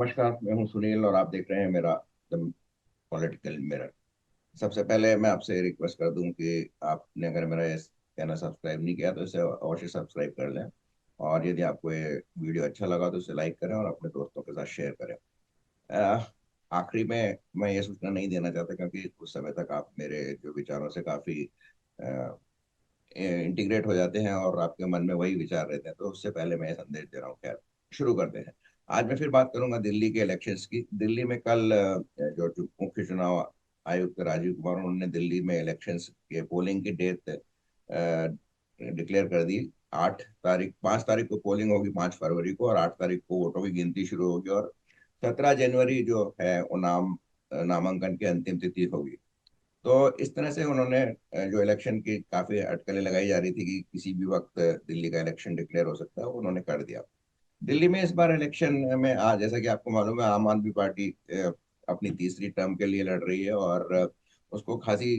नमस्कार, मैं हूं सुनील और आप देख रहे हैं मेरा द पॉलिटिकल मिरर। सबसे पहले मैं आपसे रिक्वेस्ट कर दूं कि आपने अगर मेरा ये चैनल सब्सक्राइब नहीं किया तो इसे अवश्य सब्सक्राइब कर लें। और यदि आपको ये वीडियो अच्छा लगा तो इसे लाइक करें और अपने दोस्तों के साथ शेयर करें। अह, आखिरी में मैं ये सूचना नहीं देना चाहता क्योंकि उस समय तक आप मेरे जो विचारों से काफ़ी इंटीग्रेट हो जाते हैं और आपके मन में वही विचार रहते हैं, तो उससे पहले मैं ये संदेश दे रहा हूँ। खैर, शुरू करते हैं। आज मैं फिर बात करूंगा दिल्ली के इलेक्शंस की। दिल्ली में कल जो मुख्य चुनाव आयुक्त राजीव कुमार, उन्होंने दिल्ली में इलेक्शंस के पोलिंग की डेट डिक्लेयर कर दी। 8 तारीख, 5 तारीख को पोलिंग होगी, 5 फरवरी को, और 8 तारीख को वोटों की गिनती शुरू होगी, और 17 जनवरी जो है वो नामांकन की अंतिम तिथि होगी। तो इस तरह से उन्होंने जो इलेक्शन की काफी अटकलें लगाई जा रही थी कि किसी भी वक्त दिल्ली का इलेक्शन डिक्लेयर हो सकता है, वो उन्होंने कर दिया। दिल्ली में इस बार इलेक्शन में आज, जैसा कि आपको मालूम है, आम आदमी पार्टी अपनी तीसरी टर्म के लिए लड़ रही है, और उसको खासी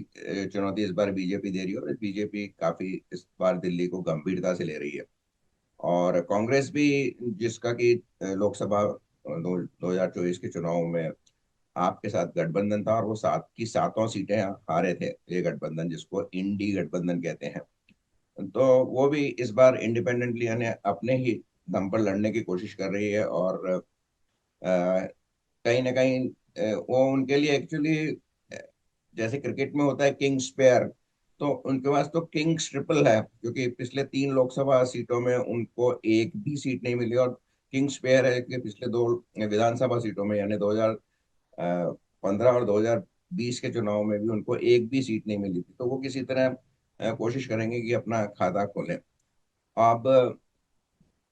चुनौती इस बार बीजेपी दे रही है, और बीजेपी काफी इस बार दिल्ली को गंभीरता से ले रही है। और कांग्रेस भी, जिसका कि लोकसभा 2024 के चुनाव में आपके साथ गठबंधन था और वो सात की सातों सीटें हारे थे, ये गठबंधन जिसको इंडी गठबंधन कहते हैं, तो वो भी इस बार इंडिपेंडेंटली यानी अपने ही दम पर लड़ने की कोशिश कर रही है। और कहीं ना कहीं वो उनके लिए एक्चुअली जैसे क्रिकेट में होता है किंग्स पेयर, तो उनके पास तो किंग्स ट्रिपल है, क्योंकि पिछले 3 लोकसभा सीटों में उनको एक भी सीट नहीं मिली, और किंग्स पेयर है कि पिछले 2 विधानसभा सीटों में यानी 2015 और 2020 के चुनाव में भी उनको एक भी सीट नहीं मिली थी। तो वो किसी तरह कोशिश करेंगे कि अपना खाता खोलें। अब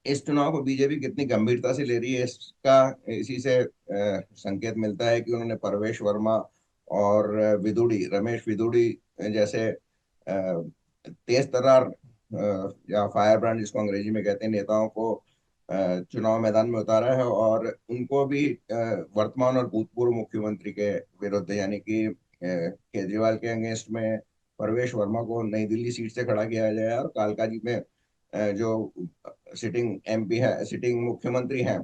इस चुनाव को बीजेपी कितनी गंभीरता से ले रही है, इसका इसी से संकेत मिलता है कि उन्होंने परवेश वर्मा और विदुड़ी, रमेश विदुड़ी जैसे तेज तर्रार या फायर ब्रांड जिसको अंग्रेजी में कहते हैं, नेताओं को चुनाव मैदान में उतारा है। और उनको भी वर्तमान और भूतपूर्व मुख्यमंत्री के विरुद्ध यानी कि केजरीवाल के अगेंस्ट में परवेश वर्मा को नई दिल्ली सीट से खड़ा किया जाए, और कालकाजी में जो सिटिंग एमपी है, सिटिंग मुख्यमंत्री हैं,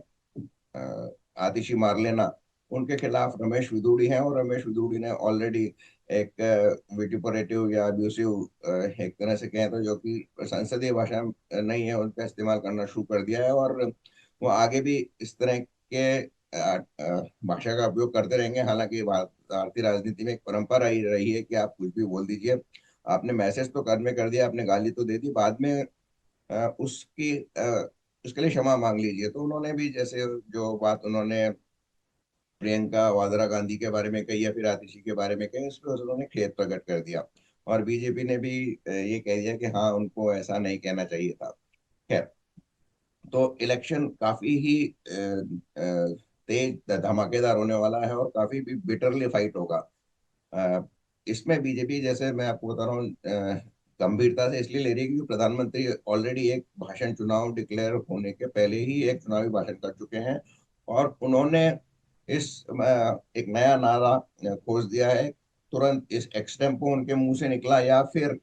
आतिशी मारलेना, उनके खिलाफ रमेश विदुड़ी हैं। और रमेश विदुड़ी ने ऑलरेडी एक विटिपरेटिव या अब्यूसिव, एक तरह से कहें तो, जो कि संसदीय भाषा नहीं है, उनका इस्तेमाल करना शुरू कर दिया है। और वो आगे भी इस तरह के भाषा का उपयोग करते रहेंगे। हालांकि भारतीय राजनीति में एक परंपरा ही रही है कि आप कुछ भी बोल दीजिए, आपने मैसेज तो कर में कर दिया, आपने गाली तो दे दी, बाद में उसके लिए क्षमा मांग लीजिए। तो उन्होंने भी जैसे जो बात उन्होंने प्रियंका वाड्रा गांधी के बारे में कही या फिर आतिशी के बारे में कही, उस पर उन्होंने खेद प्रकट कर दिया। और बीजेपी ने भी ये कह दिया कि हाँ, उनको ऐसा नहीं कहना चाहिए था। खैर, तो इलेक्शन काफी ही तेज धमाकेदार होने वाला है, और काफी भी बिटरली फाइट होगा। अ, इसमें बीजेपी, जैसे मैं आपको बता रहा हूँ, गंभीरता से इसलिए ले रही है क्योंकि प्रधानमंत्री ऑलरेडी एक भाषण, चुनाव डिक्लेयर होने के पहले ही एक चुनावी भाषण कर चुके हैं, और उन्होंने एक नया नारा खोज दिया है। तुरंत इस एक्सटेम्पो उनके मुंह से निकला, या फिर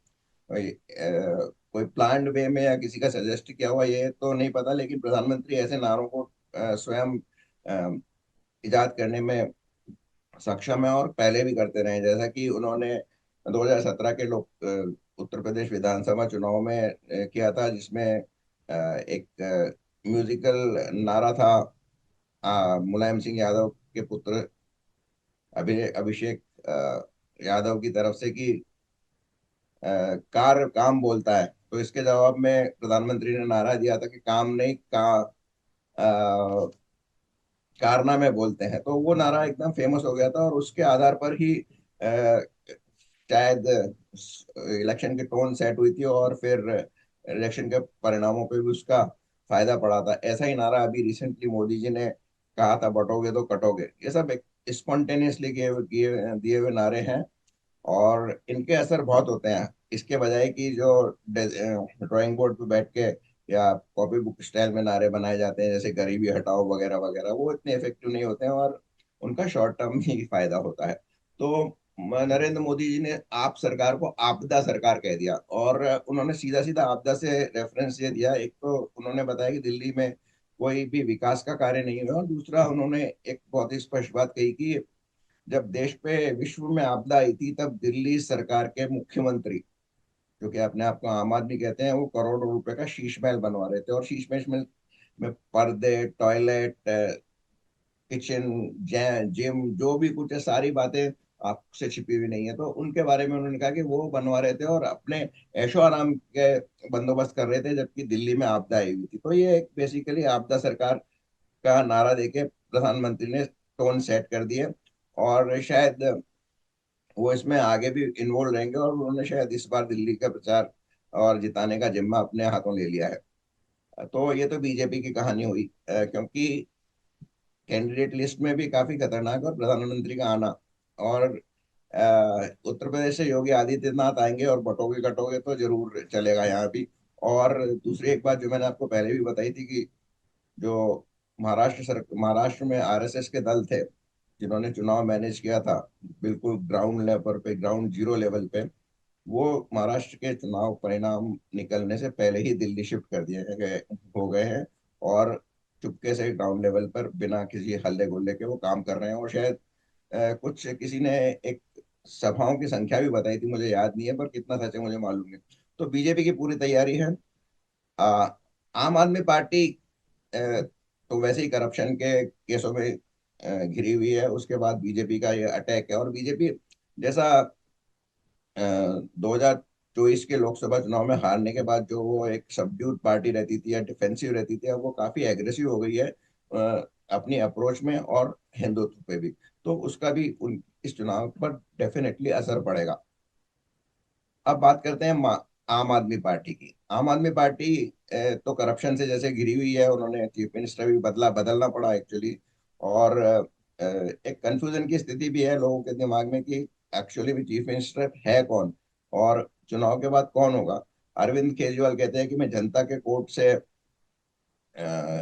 कोई प्लान्ड वे में या किसी का सजेस्ट किया हुआ, ये तो नहीं पता, लेकिन प्रधानमंत्री ऐसे नारों को स्वयं इजाद करने में सक्षम है, और पहले भी करते रहे। जैसा कि उन्होंने 2017 के उत्तर प्रदेश विधानसभा चुनाव में किया था, जिसमें एक म्यूजिकल नारा था मुलायम सिंह यादव के पुत्र अभिषेक यादव की तरफ से कि कार काम बोलता है। तो इसके जवाब में प्रधानमंत्री ने नारा दिया था कि काम नहीं, अ, कारनामे बोलते हैं। तो वो नारा एकदम फेमस हो गया था, और उसके आधार पर ही शायद इलेक्शन की टोन सेट हुई थी, और फिर इलेक्शन के परिणामों पे भी उसका फायदा पड़ा था। ऐसा ही नारा अभी रिसेंटली मोदी जी ने कहा था, बटोगे तो कटोगे। ये सब स्पॉन्टेनियसली दिए हुए नारे हैं, और इनके असर बहुत होते हैं। इसके बजाय कि जो ड्राइंग बोर्ड पे बैठ के या कॉपी बुक स्टाइल में नारे बनाए जाते हैं, जैसे गरीबी हटाओ वगैरह वगैरह, वो इतने इफेक्टिव नहीं होते हैं, और उनका शॉर्ट टर्म ही फायदा होता है। तो नरेंद्र मोदी जी ने आप सरकार को आपदा सरकार कह दिया, और उन्होंने सीधा सीधा आपदा से रेफरेंस ये दिया। एक तो उन्होंने बताया कि दिल्ली में कोई भी विकास का कार्य नहीं हुआ। और दूसरा, उन्होंने एक बहुत ही स्पष्ट बात कही कि जब देश पे विश्व में आपदा आई थी तब दिल्ली सरकार के मुख्यमंत्री, जो कि अपने आप को आम आदमी कहते हैं, वो करोड़ों रुपए का शीश महल बनवा रहे थे। और शीश महल में पर्दे, टॉयलेट, किचन, जिम, जो भी कुछ है, सारी बातें आपसे छिपी हुई नहीं है। तो उनके बारे में उन्होंने कहा कि वो बनवा रहे थे और अपने ऐशो आराम के बंदोबस्त कर रहे थे, जबकि दिल्ली में आपदा आई हुई थी। तो ये एक बेसिकली आपदा सरकार का नारा देके प्रधानमंत्री ने टोन सेट कर दिया। और शायद वो इसमें आगे भी इन्वॉल्व रहेंगे, और उन्होंने शायद इस बार दिल्ली का प्रचार और जिताने का जिम्मा अपने हाथों ले लिया है। तो ये तो बीजेपी की कहानी हुई, क्योंकि कैंडिडेट लिस्ट में भी काफी खतरनाक और प्रधानमंत्री का आना। और उत्तर प्रदेश से योगी आदित्यनाथ आएंगे और बटोगे कटोगे तो जरूर चलेगा यहाँ भी। और दूसरी एक बात जो मैंने आपको पहले भी बताई थी कि जो महाराष्ट्र में आरएसएस के दल थे जिन्होंने चुनाव मैनेज किया था, बिल्कुल ग्राउंड लेवल पे, ग्राउंड जीरो लेवल पे, वो महाराष्ट्र के चुनाव परिणाम निकलने से पहले ही दिल्ली शिफ्ट कर दिए गए हो गए हैं। और चुपके से ग्राउंड लेवल पर बिना किसी हल्ले गुल्ले के वो काम कर रहे हैं। और शायद कुछ किसी ने एक सभाओं की संख्या भी बताई थी, मुझे याद नहीं है, पर कितना सच है मुझे मालूम नहीं। तो बीजेपी की पूरी तैयारी है। आ, आम आदमी पार्टी तो वैसे ही करप्शन के केसों में घिरी हुई है। उसके बाद बीजेपी का ये अटैक है। और बीजेपी जैसा 2024 के लोकसभा चुनाव में हारने के बाद जो वो एक सबड्यूड पार्टी रहती थी या डिफेंसिव रहती थी, अब वो काफी एग्रेसिव हो गई है अपनी अप्रोच में और हिंदुत्व पे भी। तो उसका भी इस चुनाव पर डेफिनेटली असर पड़ेगा। अब बात करते हैं आम आदमी पार्टी की। आम आदमी पार्टी तो करप्शन से जैसे घिरी हुई है, उन्होंने चीफ मिनिस्टर भी बदलना पड़ा एक्चुअली। और एक कंफ्यूजन की स्थिति भी है लोगों के दिमाग में कि एक्चुअली भी चीफ मिनिस्टर है कौन और चुनाव के बाद कौन होगा। अरविंद केजरीवाल कहते हैं कि मैं जनता के कोर्ट से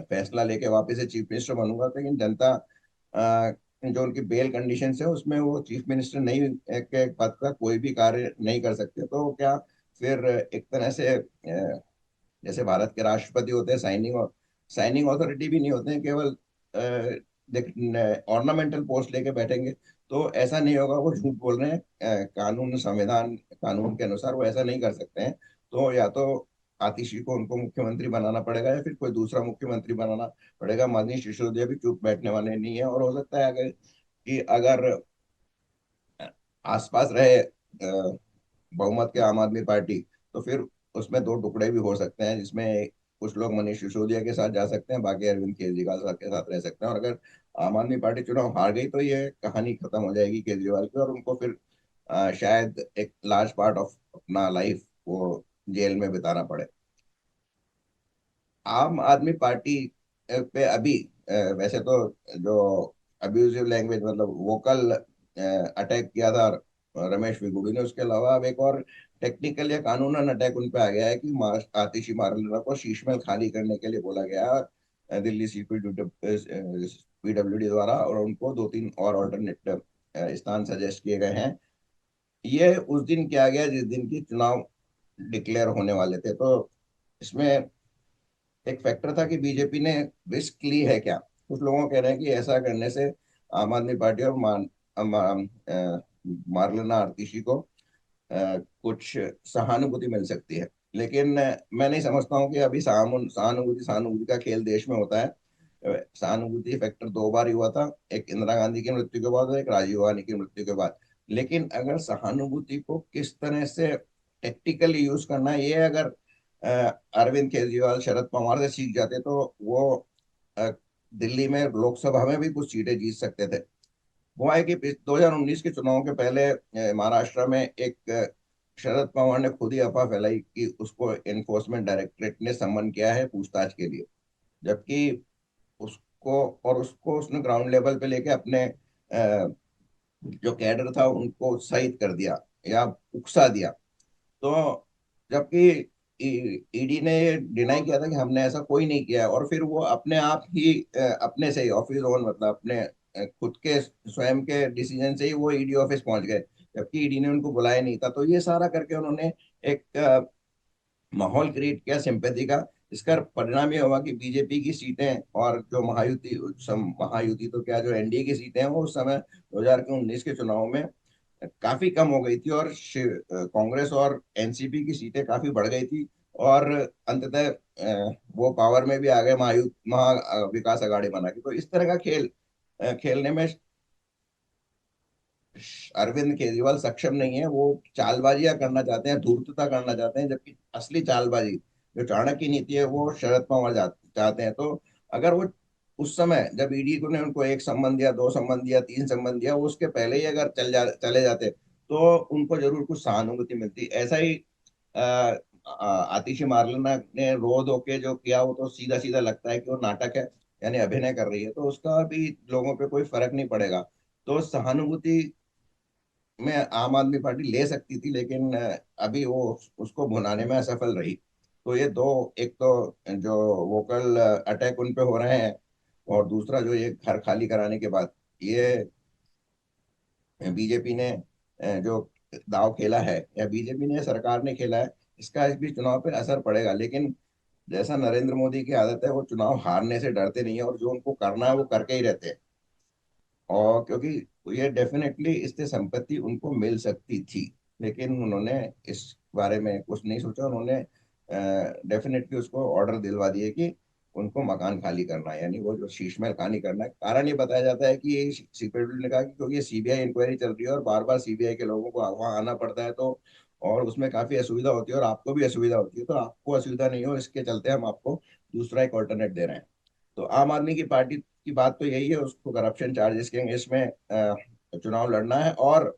फैसला लेके वापस से चीफ मिनिस्टर बनूंगा, लेकिन जनता जो उनकी बेल कंडीशन है उसमें वो चीफ मिनिस्टर नहीं के पद का कोई भी कार्य नहीं कर सकते। तो क्या फिर एक तरह से जैसे भारत के राष्ट्रपति होते हैं, साइनिंग अथॉरिटी भी नहीं होते हैं, केवल ऑर्नामेंटल पोस्ट लेके बैठेंगे। तो ऐसा नहीं होगा, वो झूठ बोल रहे हैं। संविधान कानून के अनुसार वो ऐसा नहीं कर सकते हैं। तो या तो आतिशी को उनको मुख्यमंत्री बनाना पड़ेगा या फिर कोई दूसरा मुख्यमंत्री बनाना पड़ेगा। मनीष सिसोदिया भी चुप बैठने वाले नहीं है। और हो सकता है अगर आसपास रहे बहुमत के आम आदमी पार्टी, तो फिर उसमें दो टुकड़े भी हो सकते हैं, जिसमें कुछ लोग मनीष सिसोदिया के साथ जा सकते हैं, बाकी अरविंद केजरीवाल के साथ रह सकते हैं। और अगर आम आदमी पार्टी चुनाव हार गई तो ये कहानी खत्म हो जाएगी केजरीवाल की, और उनको फिर शायद एक लार्ज पार्ट ऑफ अपना लाइफ वो जेल में बिताना पड़े। आम आदमी पार्टी पे अभी वैसे तो जो अब्यूजिव लैंग्वेज मतलब वोकल अटैक किया था रमेश बिगुड़ी ने, उसके अलावा अब एक और टेक्निकल या कानूनन अटैक उन पे आ गया है कि आतिशी मारलेना को शीशमहल खाली करने के लिए बोला गया है दिल्ली पीडब्ल्यूडी द्वारा, और उनको दो तीन और ऑल्टरनेट स्थान सजेस्ट किए गए हैं। ये उस दिन किया गया जिस दिन की चुनाव डिक्लेयर होने वाले थे। तो इसमें एक फैक्टर था कि बीजेपी ने रिस्क ली है क्या। कुछ लोगों का कहना है कि ऐसा करने से आम आदमी पार्टी और मारलेना आतिशी को कुछ सहानुभूति मिल सकती है। लेकिन मैं नहीं समझता हूँ कि अभी सहानुभूति सहानुभूति का खेल देश में होता है। सहानुभूति फैक्टर दो बार ही हुआ था, एक इंदिरा गांधी की मृत्यु के बाद और एक राजीव गांधी की मृत्यु के बाद। लेकिन अगर सहानुभूति को किस तरह से टेक्टिकली यूज करना है, ये अगर अरविंद केजरीवाल शरद पवार से सीख जाते तो वो अ, दिल्ली में लोकसभा में भी कुछ सीटें जीत सकते थे। हुआ है कि 2019 के चुनाव के पहले महाराष्ट्र में एक शरद पवार ने खुद ही अफवाह फैलाई कि उसको एनफोर्समेंट डायरेक्टरेट ने समन किया है पूछताछ के लिए। जबकि उसको उसने ग्राउंड लेवल पे लेके अपने जो कैडर था उनको उत्साहित कर दिया या उकसा दिया। तो जबकि ईडी ने डिनाई किया था कि हमने ऐसा कोई नहीं किया है, और फिर वो अपने आप ही अपने से ही ऑफिस ओन मतलब अपने खुद के स्वयं के डिसीजन से ही वो ईडी ऑफिस पहुंच गए, जबकि ईडी ने उनको बुलाया नहीं था। तो ये सारा करके उन्होंने एक माहौल क्रिएट किया सिंपैथी का इसका परिणाम ये होगा कि बीजेपी की सीटें और जो महायुति तो क्या, जो एनडीए की सीटें हैं वो उस समय 2019 के चुनाव में काफी कम हो गई थी, और कांग्रेस और एनसीपी की सीटें काफी बढ़ गई थी। और अंततः वो पावर में भी आ गए, विकास अघाड़ी बना के। तो इस तरह का खेल खेलने में अरविंद केजरीवाल सक्षम नहीं है। वो चालबाजियां करना चाहते हैं, धूर्तता करना चाहते हैं, जबकि असली चालबाजी जो चाणक्य नीति है वो शरद पवार चाहते हैं। तो अगर वो उस समय जब ईडी को ने उनको एक सम्मन दिया, दो सम्मन दिया, तीन सम्मन दिया, वो उसके पहले ही अगर चले जाते तो उनको जरूर कुछ सहानुभूति मिलती। ऐसा ही आतिशी मारलेना ने रो धो के जो किया, वो तो सीधा सीधा लगता है कि वो नाटक है, यानी अभिनय कर रही है, तो उसका भी लोगों पे कोई फर्क नहीं पड़ेगा। तो सहानुभूति में आम आदमी पार्टी ले सकती थी, लेकिन अभी वो उसको भुनाने में असफल रही। तो ये दो, एक तो जो वोकल अटैक उन पे हो रहे हैं, और दूसरा जो ये घर खाली कराने के बाद ये बीजेपी ने जो दाव खेला है, या बीजेपी ने, सरकार ने खेला है, इसका इस भी चुनाव पे असर पड़ेगा। लेकिन जैसा नरेंद्र मोदी की आदत है, वो चुनाव हारने से डरते नहीं है, और जो उनको करना है वो करके ही रहते हैं। और क्योंकि ये डेफिनेटली इससे संपत्ति उनको मिल सकती थी, लेकिन उन्होंने इस बारे में कुछ नहीं सोचा। उन्होंने डेफिनेटली उसको ऑर्डर दिलवा दिए कि उनको मकान खाली करना है, यानी वो जो शीशमहल खाली करना है। कारण ये बताया जाता है कि ये सीक्रेटली ने कहा कि क्योंकि ये सीबीआई इंक्वायरी चल रही है और बार बार सीबीआई के लोगों को वहां आना पड़ता है, तो और उसमें काफी असुविधा होती है, और आपको भी असुविधा होती है, तो आपको असुविधा नहीं हो इसके चलते हम आपको दूसरा एक ऑल्टरनेट दे रहे हैं। तो आम आदमी की पार्टी की बात तो यही है, उसको करप्शन चार्जेस के इसमें चुनाव लड़ना है। और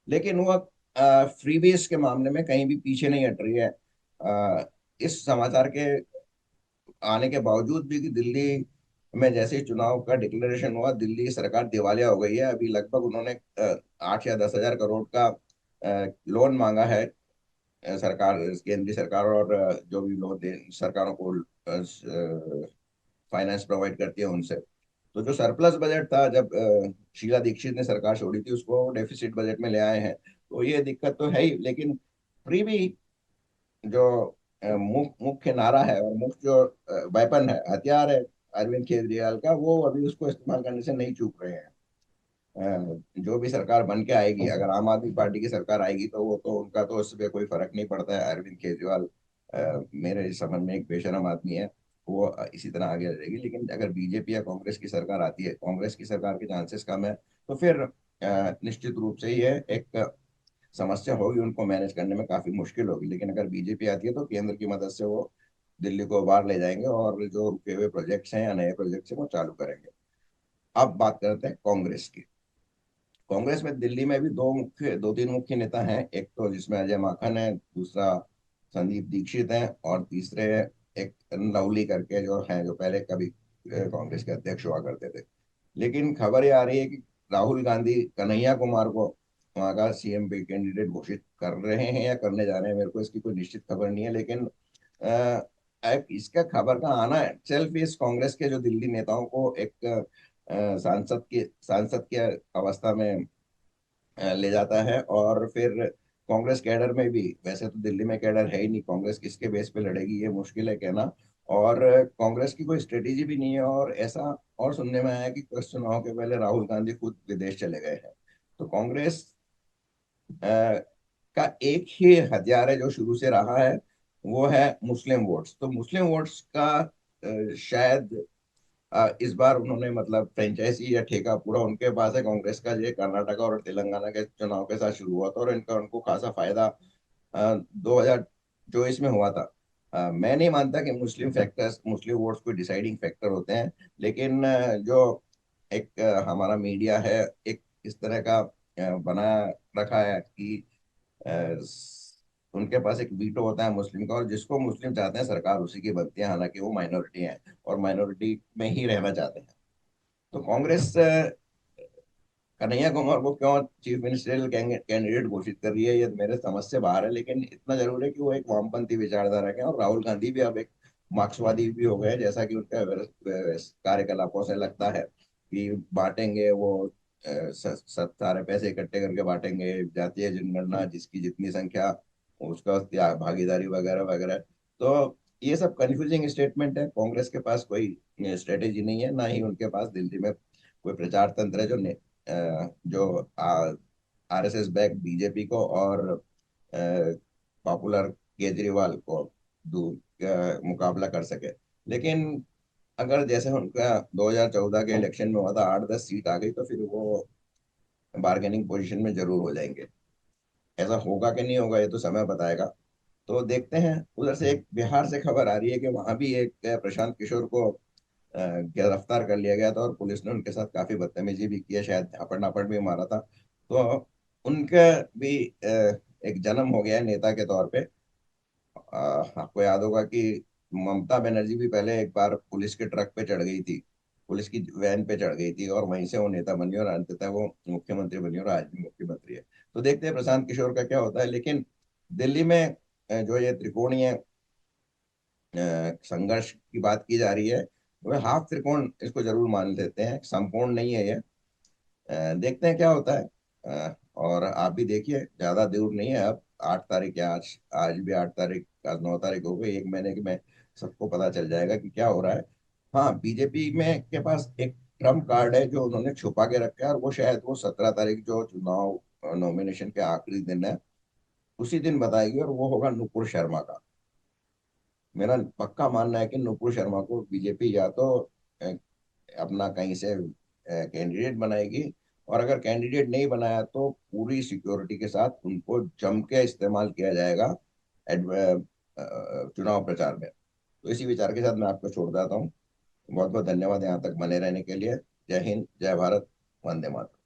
लेकिन वो फ्रीबीज के मामले में कहीं भी पीछे नहीं हट रही है। इस समाचार के आने के बावजूद भी कि दिल्ली में जैसे ही चुनाव का डिक्लेरेशन हुआ, दिल्ली सरकार दिवालिया हो गई है। अभी लगभग उन्होंने 8 या 10 हजार करोड़ का लोन मांगा है, सरकार, केंद्रीय सरकार, और जो भी लोग सरकारों को फाइनेंस प्रोवाइड करती है उनसे। तो जो सरप्लस बजट था, जब शीला दीक्षित ने सरकार छोड़ी थी, उसको डेफिसिट बजट में ले आए हैं। तो ये दिक्कत तो है ही, लेकिन फ्री भी जो मुख्य नारा है और मुख्य जो वेपन है, हथियार है अरविंद केजरीवाल का, वो अभी उसको इस्तेमाल करने से नहीं चूक रहे हैं। जो भी सरकार बन के आएगी, अगर आम आदमी पार्टी की सरकार आएगी, तो वो तो उनका तो उस पर कोई फर्क नहीं पड़ता है। अरविंद केजरीवाल मेरे समझ में एक बेशरम आदमी है, वो इसी तरह आगे रहेगी। लेकिन अगर बीजेपी या कांग्रेस की सरकार आती है, कांग्रेस की सरकार के चांसेस कम है, तो फिर निश्चित रूप से ये एक समस्या होगी, उनको मैनेज करने में काफी मुश्किल होगी। लेकिन अगर बीजेपी आती है तो केंद्र की मदद से वो दिल्ली को बाहर ले जाएंगे, और जो रुके हुए प्रोजेक्ट्स हैं या नए प्रोजेक्ट्स हैं वो चालू करेंगे। अब बात करते हैं कांग्रेस की। कांग्रेस में दिल्ली में भी दो तीन मुख्य नेता हैं। एक तो जिसमें अजय माकन है, दूसरा संदीप दीक्षित है, और तीसरे एक लवली करके जो हैं, जो पहले कभी कांग्रेस के अध्यक्ष हुआ करते थे। लेकिन खबर ये आ रही है कि राहुल गांधी कन्हैया कुमार को वहां का सीएम पे कैंडिडेट घोषित कर रहे हैं या करने जा रहे हैं। मेरे को इसकी कोई निश्चित खबर नहीं है, लेकिन अ, इसका खबर का आना सेल्फ इस कांग्रेस के जो दिल्ली नेताओं को एक सांसद की अवस्था में ले जाता है। और फिर कांग्रेस कैडर में भी, वैसे तो दिल्ली में कैडर है ही नहीं, कांग्रेस किसके बेस पे लड़ेगी ये मुश्किल है कहना। और कांग्रेस की कोई स्ट्रेटेजी भी नहीं है। और ऐसा और सुनने में आया है कि कुछ चुनाव के पहले राहुल गांधी खुद विदेश चले गए हैं। तो कांग्रेस का एक ही हथियार है जो शुरू से रहा है, वो है मुस्लिम वोट्स। तो मुस्लिम वोट्स का शायद इस बार उन्होंने, मतलब फ्रेंचाइजी या ठेका पूरा उनके पास है कांग्रेस का। ये कर्नाटका और तेलंगाना के चुनाव के साथ शुरू हुआ था, और इनका उनको खासा फायदा 2024 में हुआ था। मैं नहीं मानता कि मुस्लिम वोट्स कोई डिसाइडिंग फैक्टर होते हैं, लेकिन जो एक हमारा मीडिया है, एक इस तरह का बना रखा है कि उनके पास एक वीटो होता है मुस्लिम का, और जिसको मुस्लिम चाहते हैं सरकार उसी की बनती है, हालांकि वो माइनॉरिटी है और माइनॉरिटी में ही रहना चाहते हैं। तो कांग्रेस कन्हैया कुमार को क्यों चीफ मिनिस्टरियल कैंडिडेट घोषित कर रही है, ये मेरे समझ से बाहर है। लेकिन इतना जरूर है कि वो एक वामपंथी विचारधारा के हैं, और राहुल गांधी भी अब एक मार्क्सवादी भी हो गए, जैसा कि उनका कार्यकलापों से लगता है कि बांटेंगे वो सारे पैसे इकट्ठे करके बांटेंगे, जातीय जनगणना, जिसकी जितनी संख्या, उसका भागीदारी वगैरह वगैरह। तो ये सब कंफ्यूजिंग स्टेटमेंट है। कांग्रेस के पास कोई स्ट्रेटेजी नहीं है, ना ही उनके पास दिल्ली में कोई प्रचार तंत्र है जो आरएसएस बैक बीजेपी को और पॉपुलर केजरीवाल को मुकाबला कर सके। लेकिन अगर जैसे उनका 2014 के इलेक्शन में हुआ था, 8-10 सीट आ गई, तो फिर वो बार्गेनिंग पोजीशन में जरूर हो जाएंगे। ऐसा होगा कि नहीं होगा ये तो समय बताएगा। तो देखते हैं। उधर से एक बिहार से खबर आ रही है कि वहां भी एक प्रशांत किशोर को गिरफ्तार कर लिया गया था, और पुलिस ने उनके साथ काफी बदतमीजी भी की है, शायद झापड़ नापड़ भी मारा था। तो उनका भी एक जन्म हो गया है नेता के तौर पे। आपको याद होगा कि ममता बनर्जी भी पहले एक बार पुलिस के ट्रक पे चढ़ गई थी, पुलिस की वैन पे चढ़ गई थी, और वहीं से वो नेता बनी और अंततः वो मुख्यमंत्री बनी और आज भी मुख्यमंत्री है। तो देखते हैं प्रशांत किशोर का क्या होता है। लेकिन दिल्ली में जो ये त्रिकोणीय संघर्ष की बात की जा रही है, वह हाफ त्रिकोण इसको जरूर मान लेते हैं, संपूर्ण नहीं है ये। देखते हैं क्या होता है। और आप भी देखिए, ज्यादा दूर नहीं है अब। 8 तारीख है आज। आज भी 8 तारीख, आज 9 तारीख हो गई। एक महीने के में सबको पता चल जाएगा कि क्या हो रहा है। हाँ, बीजेपी में के पास एक ट्रम्प कार्ड है जो उन्होंने छुपा के रखा है, और वो शायद वो 17 तारीख जो चुनाव नॉमिनेशन के आखिरी दिन है, उसी दिन बताएगी, और वो होगा नुपुर शर्मा का। मेरा पक्का मानना है कि नुपुर शर्मा को बीजेपी या तो अ, अपना कहीं से कैंडिडेट बनाएगी, और अगर कैंडिडेट नहीं बनाया तो पूरी सिक्योरिटी के साथ उनको जम के इस्तेमाल किया जाएगा चुनाव प्रचार में। तो इसी विचार के साथ मैं आपको छोड़ देता हूँ। बहुत बहुत धन्यवाद यहाँ तक बने रहने के लिए। जय हिंद, जय भारत, वंदे मातरम।